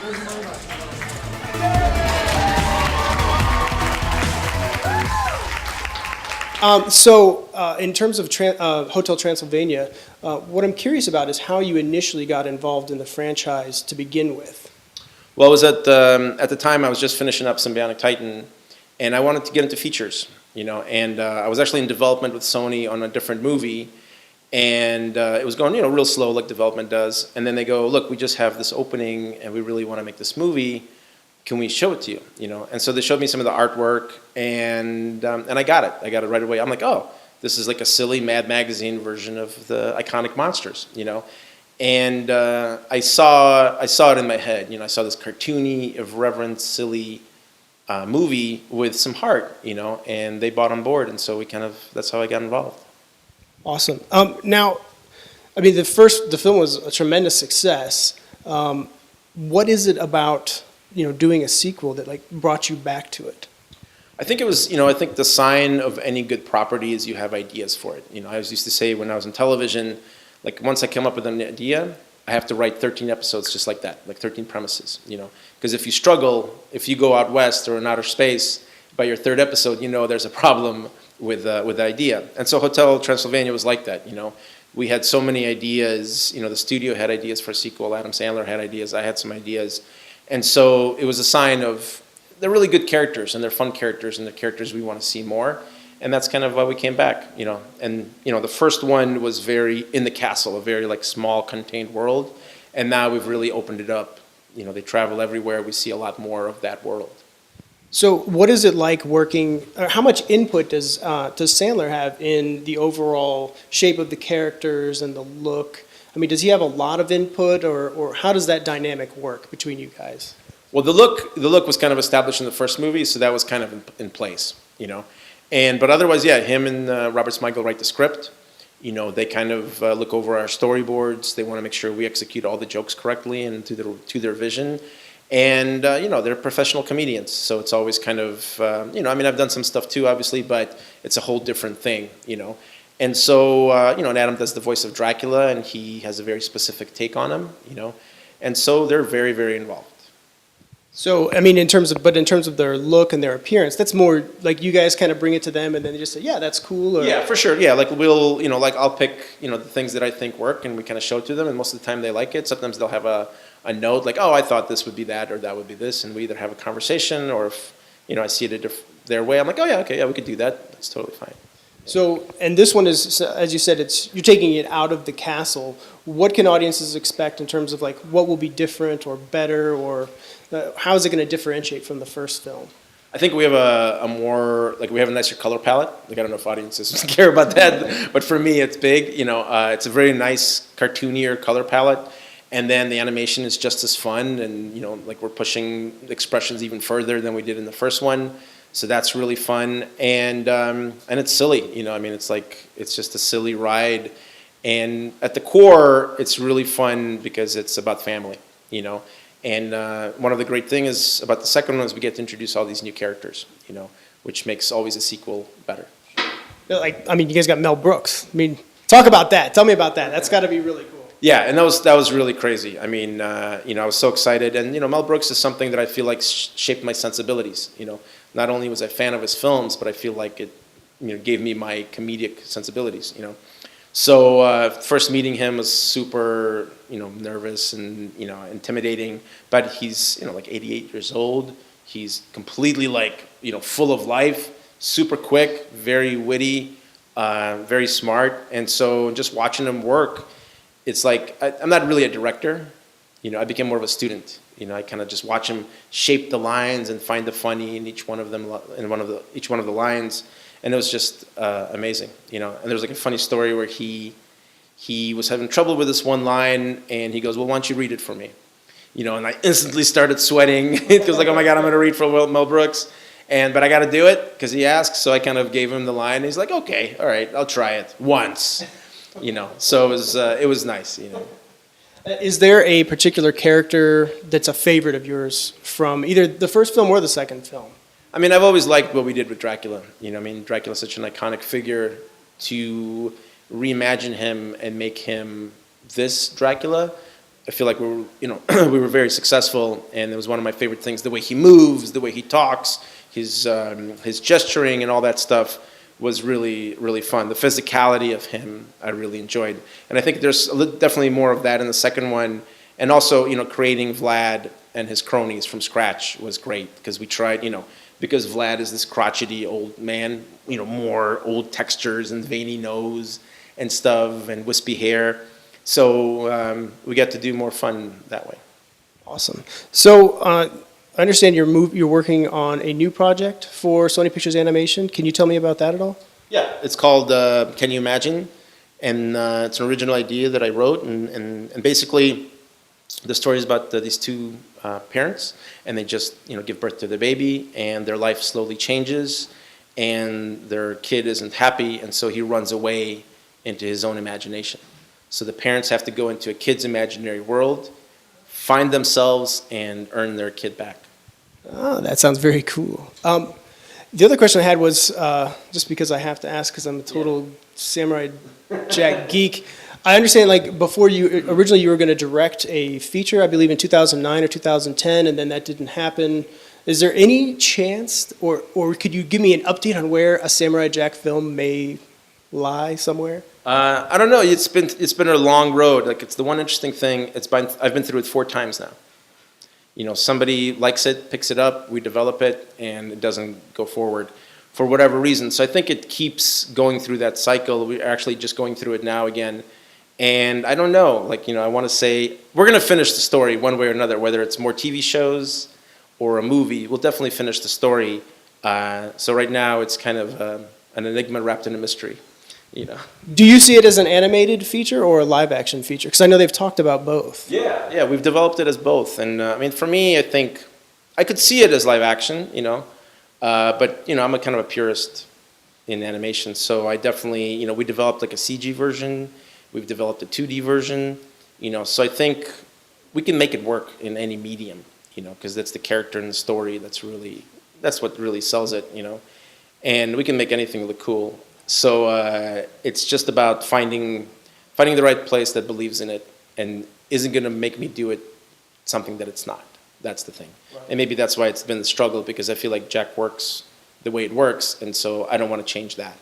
In terms of Hotel Transylvania, what I'm curious about is how you initially got involved in the franchise to begin with. Well, it was at the time I was just finishing up Symbiotic Titan, and I wanted to get into features, and I was actually in development with Sony on a different movie, and it was going, real slow like development does. And then they go, look, we just have this opening, and we really want to make this movie. Can we show it to you? And so they showed me some of the artwork, and I got it. I got it right away. I'm like, oh, this is like a silly Mad Magazine version of the iconic monsters, And I saw it in my head. I saw this cartoony, irreverent, silly movie with some heart, and they bought on board, and so that's how I got involved. Awesome. Now, I mean, the film was a tremendous success. What is it about doing a sequel that brought you back to it? I think it was, I think the sign of any good property is you have ideas for it. I always used to say when I was in television, once I come up with an idea, I have to write 13 episodes just like that, 13 premises, Because if you struggle, if you go out west or in outer space, by your third episode, there's a problem with the idea. And so Hotel Transylvania was like that, We had so many ideas, the studio had ideas for a sequel, Adam Sandler had ideas, I had some ideas. And so it was a sign of, they're really good characters, and they're fun characters, and they're characters we want to see more. And that's kind of why we came back, And, the first one was very in the castle, a very small contained world. And now we've really opened it up. They travel everywhere. We see a lot more of that world. So what is it like working, or how much input does Sandler have in the overall shape of the characters and the look? I mean, does he have a lot of input, or how does that dynamic work between you guys? Well, the look was kind of established in the first movie, so that was kind of in place, But otherwise, yeah, him and Robert Smigel write the script. They kind of look over our storyboards. They want to make sure we execute all the jokes correctly and to their vision. And, they're professional comedians, so it's always kind of, I've done some stuff too, obviously, but it's a whole different thing, And so, and Adam does the voice of Dracula, and he has a very specific take on him, And so they're very, very involved. So, I mean, in terms of their look and their appearance, that's more like you guys kind of bring it to them, and then they just say, yeah, that's cool. Or... Yeah, for sure. Yeah, we'll, I'll pick, the things that I think work, and we kind of show it to them, and most of the time they like it. Sometimes they'll have a note oh, I thought this would be that, or that would be this, and we either have a conversation, or if, I see it their way, I'm like, oh yeah, okay, yeah, we could do that. That's totally fine. So, and this one is, as you said, you're taking it out of the castle. What can audiences expect in terms of what will be different or better, or how is it going to differentiate from the first film? I think we have a more, we have a nicer color palette. I don't know if audiences care about that, but for me it's big. It's a very nice, cartoonier color palette. And then the animation is just as fun, and we're pushing expressions even further than we did in the first one. So that's really fun, and it's silly, it's just a silly ride, and at the core, it's really fun because it's about family, And one of the great things about the second one is we get to introduce all these new characters, which makes always a sequel better. You guys got Mel Brooks. Talk about that. Tell me about that. That's got to be really cool. Yeah, and that was really crazy. I was so excited, and Mel Brooks is something that I feel like shaped my sensibilities. Not only was I a fan of his films, but I feel like it, gave me my comedic sensibilities. So first meeting him was super, nervous and intimidating. But he's 88 years old. He's completely full of life, super quick, very witty, very smart, and so just watching him work. It's I'm not really a director, I became more of a student. I kind of just watch him shape the lines and find the funny in each one of them, each one of the lines, and it was just amazing. And there was a funny story where he was having trouble with this one line, and he goes, "Well, why don't you read it for me?" And I instantly started sweating because oh my God, I'm going to read for Mel Brooks, but I got to do it because he asked, so I kind of gave him the line, and he's like, "Okay, all right, I'll try it once." So it was nice, Is there a particular character that's a favorite of yours from either the first film or the second film? I've always liked what we did with Dracula. Dracula's such an iconic figure. To reimagine him and make him this Dracula I feel like we were, you know, we were very successful, and it was one of my favorite things. The way he moves, the way he talks, his gesturing, and all that stuff was really, really fun. The physicality of him, I really enjoyed, and I think there's definitely more of that in the second one. And also, you know, creating Vlad and his cronies from scratch was great because we tried, you know, because Vlad is this crotchety old man, you know, more old textures and veiny nose and stuff and wispy hair. So we got to do more fun that way. Awesome. So I understand you're working on a new project for Sony Pictures Animation. Can you tell me about that at all? Yeah, it's called Can You Imagine? And it's an original idea that I wrote. And basically, the story is about these two parents, and they just, you know, give birth to the baby, and their life slowly changes, and their kid isn't happy, and so he runs away into his own imagination. So the parents have to go into a kid's imaginary world, find themselves, and earn their kid back. Oh, that sounds very cool. The other question I had was, just because I have to ask, because I'm a total Samurai Jack geek. I understand, like, before originally you were going to direct a feature, I believe in 2009 or 2010, and then that didn't happen. Is there any chance, or could you give me an update on where a Samurai Jack film may lie somewhere? I don't know. It's been a long road. Like, it's the one interesting thing. I've been through it 4 times now. You know, somebody likes it, picks it up, we develop it, and it doesn't go forward for whatever reason. So I think it keeps going through that cycle. We're actually just going through it now again. And I don't know, like, you know, I want to say, we're going to finish the story one way or another, whether it's more TV shows or a movie, we'll definitely finish the story. So right now it's kind of an enigma wrapped in a mystery, you know. Do you see it as an animated feature or a live action feature? Because I know they've talked about both. Yeah, we've developed it as both. And I mean, for me, I think I could see it as live action, you know, but, you know, I'm a kind of a purist in animation. So I definitely, you know, we developed like a CG version. We've developed a 2D version, you know, so I think we can make it work in any medium, you know, because that's the character and the story that's what really sells it, you know, and we can make anything look cool. So it's just about finding the right place that believes in it and isn't going to make me do it something that it's not. That's the thing. Right. And maybe that's why it's been the struggle, because I feel like Jack works the way it works, and so I don't want to change that.